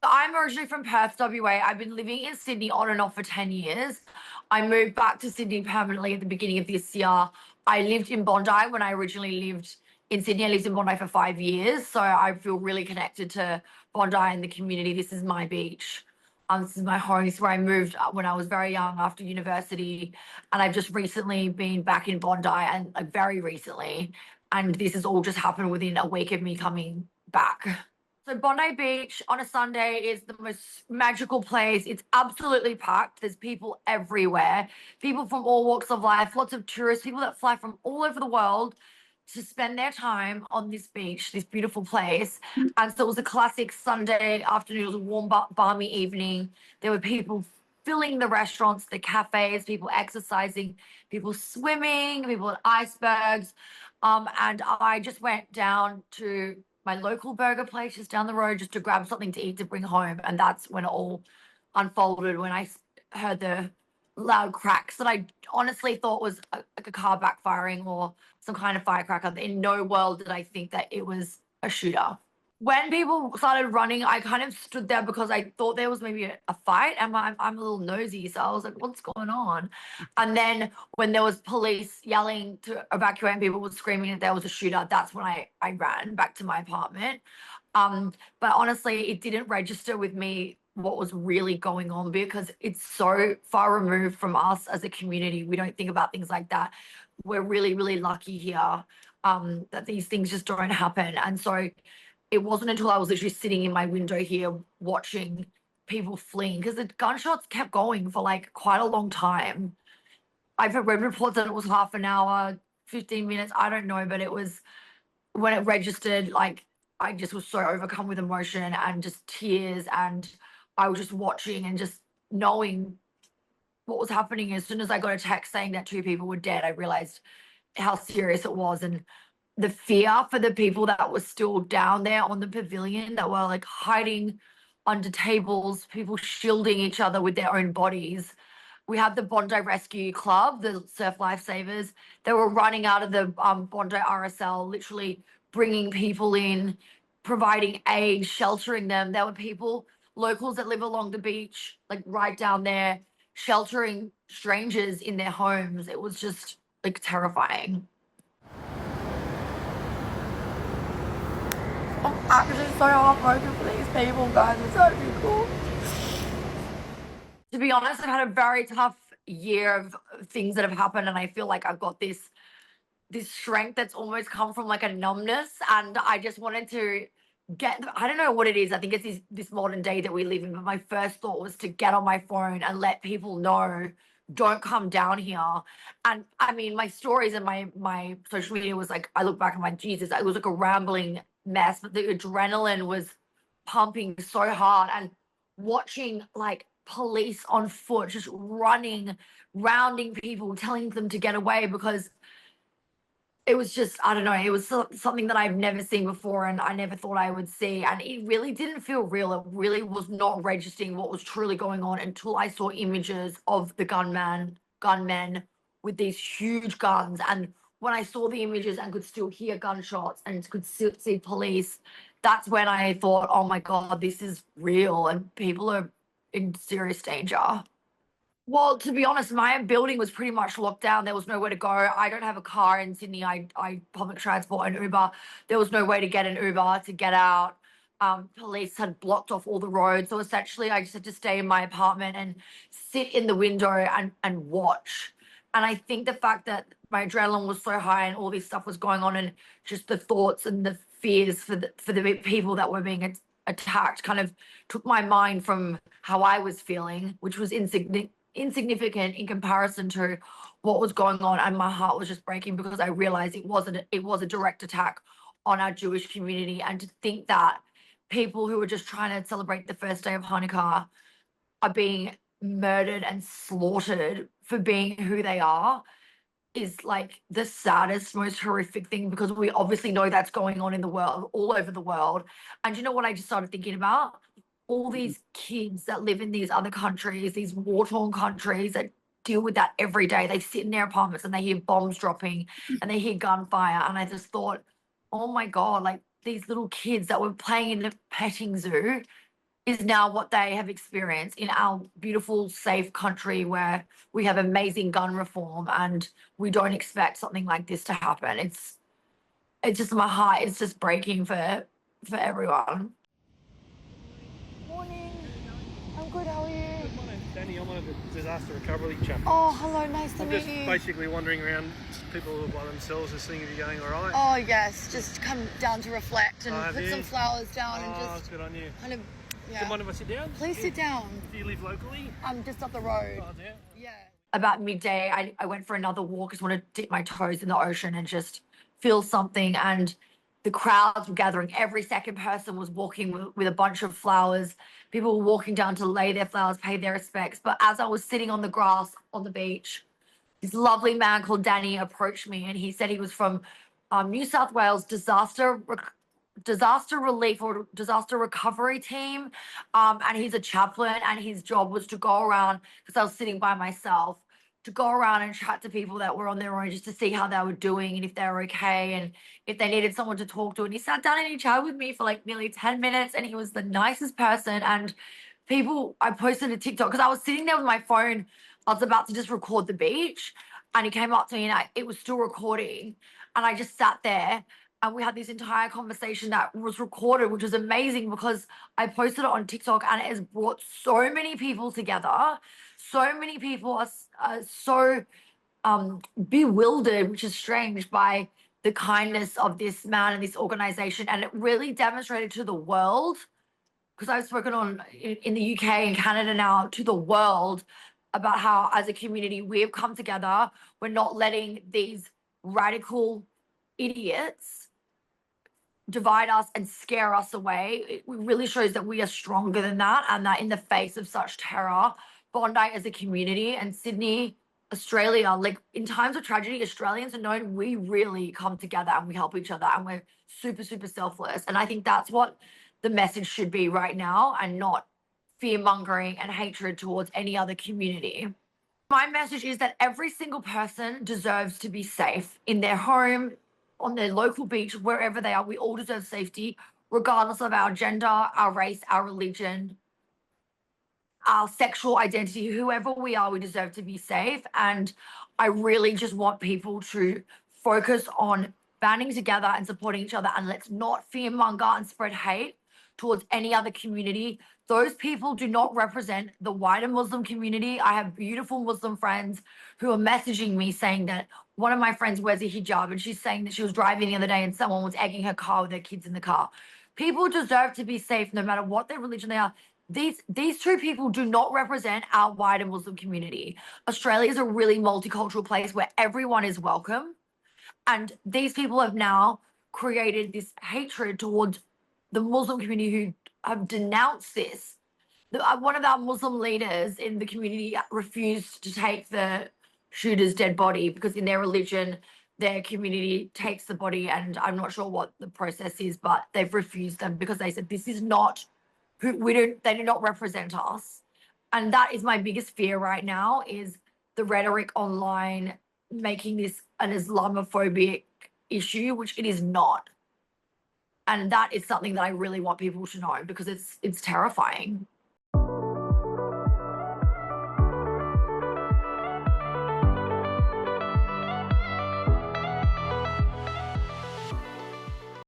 I'm originally from Perth, WA. I've been living in Sydney on and off for 10 years. I moved back to Sydney permanently at the beginning of this year. I lived in Bondi when I originally lived in Sydney. I lived in Bondi for 5 years. So I feel really connected to Bondi and the community. This is my beach. This is my home. This is where I moved when I was very young after university. And I've just recently been back in Bondi and like very recently. And this has all just happened within a week of me coming back. So Bondi Beach on a Sunday is the most magical place. It's absolutely packed. There's people everywhere, people from all walks of life, lots of tourists, people that fly from all over the world to spend their time on this beach, this beautiful place. And so it was a classic Sunday afternoon. It was a warm, balmy evening. There were people filling the restaurants, the cafes, people exercising, people swimming, people at icebergs. And I just went down to my local burger place just down the road just to grab something to eat to bring home. And that's when it all unfolded, when I heard the loud cracks that I honestly thought was like a car backfiring or some kind of firecracker. In no world did I think that it was a shooter. When people started running, I kind of stood there because I thought there was maybe a fight, and I'm a little nosy, so I was like, "What's going on?" And then when there was police yelling to evacuate and people were screaming that there was a shooter, that's when I ran back to my apartment. But honestly, it didn't register with me what was really going on because it's so far removed from us as a community. We don't think about things like that. We're really, really lucky here that these things just don't happen. And so it wasn't until I was literally sitting in my window here watching people fleeing, because the gunshots kept going for like quite a long time. I've read reports that it was half an hour, 15 minutes, I don't know, but it was when it registered, like I just was so overcome with emotion and just tears, and I was just watching and just knowing what was happening. As soon as I got a text saying that 2 people were dead, I realized how serious it was, and the fear for the people that were still down there on the pavilion that were like hiding under tables, people shielding each other with their own bodies. We had the Bondi Rescue Club, the surf lifesavers. They were running out of the Bondi RSL, literally bringing people in, providing aid, sheltering them. There were people, locals that live along the beach, like right down there, sheltering strangers in their homes. It was just like terrifying. I'm actually so heartbroken for these people, guys. It's so cool. To be honest, I've had a very tough year of things that have happened, and I feel like I've got this strength that's almost come from like a numbness, and I just wanted to get, I don't know what it is. I think it's this modern day that we live in, but my first thought was to get on my phone and let people know, don't come down here. And I mean, my stories and my social media was like, I look back and I'm like, Jesus, it was like a rambling mess, but the adrenaline was pumping so hard, and watching like police on foot just running, rounding people, telling them to get away, because it was just, I don't know, it was something that I've never seen before and I never thought I would see. And it really didn't feel real. It really was not registering what was truly going on until I saw images of the gunmen with these huge guns. And when I saw the images and could still hear gunshots and could still see police, that's when I thought, oh my God, this is real and people are in serious danger. Well, to be honest, my building was pretty much locked down. There was nowhere to go. I don't have a car in Sydney. I public transport and Uber. There was no way to get an Uber to get out. Police had blocked off all the roads. So essentially, I just had to stay in my apartment and sit in the window and watch. And I think the fact that my adrenaline was so high and all this stuff was going on, and just the thoughts and the fears for the people that were being attacked kind of took my mind from how I was feeling, which was insignificant in comparison to what was going on, and my heart was just breaking because I realized it was a direct attack on our Jewish community. And to think that people who were just trying to celebrate the first day of Hanukkah are being murdered and slaughtered for being who they are is like the saddest, most horrific thing, because we obviously know that's going on in the world, all over the world. And you know what I just started thinking about? All these kids that live in these other countries, these war-torn countries that deal with that every day. They sit in their apartments and they hear bombs dropping and they hear gunfire. And I just thought, oh my God, like these little kids that were playing in the petting zoo, is now what they have experienced in our beautiful, safe country where we have amazing gun reform and we don't expect something like this to happen. It's just my heart is just breaking for everyone. Morning. I'm good, how are you? My name's Danny, I'm one of the disaster recovery chaplains. Oh, hello, nice to I'm meet just you. basically wandering around people who are by themselves, just seeing if you're going alright. Oh, yes, just come down to reflect and have put you? some flowers down and Oh, just that's good on you. kind of, Do you mind if I sit down? Please sit down. Do you live locally? I'm just up the road. Oh, yeah. Yeah. About midday, I went for another walk. I just want to dip my toes in the ocean and just feel something. And the crowds were gathering. Every second person was walking with a bunch of flowers. People were walking down to lay their flowers, pay their respects. But as I was sitting on the grass on the beach, this lovely man called Danny approached me, and he said he was from New South Wales disaster relief or disaster recovery team, and he's a chaplain, and his job was to go around, because I was sitting by myself, to go around and chat to people that were on their own, just to see how they were doing and if they were okay and if they needed someone to talk to. And he sat down and he chatted with me for like nearly 10 minutes, and he was the nicest person. And I posted a TikTok because I was sitting there with my phone. I was about to just record the beach, and he came up to me and it was still recording. And I just sat there and we had this entire conversation that was recorded, which was amazing because I posted it on TikTok and it has brought so many people together. So many people are so bewildered, which is strange, by the kindness of this man and this organization. And it really demonstrated to the world, because I've spoken in the UK and Canada now, to the world, about how as a community we've come together. We're not letting these radical idiots divide us and scare us away. It really shows that we are stronger than that, and that in the face of such terror, Bondi as a community and Sydney, Australia, like in times of tragedy, Australians are known, we really come together and we help each other and we're super, super selfless. And I think that's what the message should be right now, and not fear mongering and hatred towards any other community. My message is that every single person deserves to be safe in their home, on their local beach, wherever they are. We all deserve safety, regardless of our gender, our race, our religion, our sexual identity, whoever we are, we deserve to be safe. And I really just want people to focus on banding together and supporting each other, and let's not fearmonger and spread hate towards any other community. Those people do not represent the wider Muslim community. I have beautiful Muslim friends who are messaging me saying that one of my friends wears a hijab, and she's saying that she was driving the other day and someone was egging her car with their kids in the car. People deserve to be safe no matter what their religion they are. These two people do not represent our wider Muslim community. Australia is a really multicultural place where everyone is welcome. And these people have now created this hatred towards the Muslim community who have denounced this. One of our Muslim leaders in the community refused to take the shooter's dead body because in their religion, their community takes the body, and I'm not sure what the process is, but they've refused them because they said this is not they do not represent us. And that is my biggest fear right now, is the rhetoric online making this an Islamophobic issue, which it is not. And that is something that I really want people to know, because it's terrifying.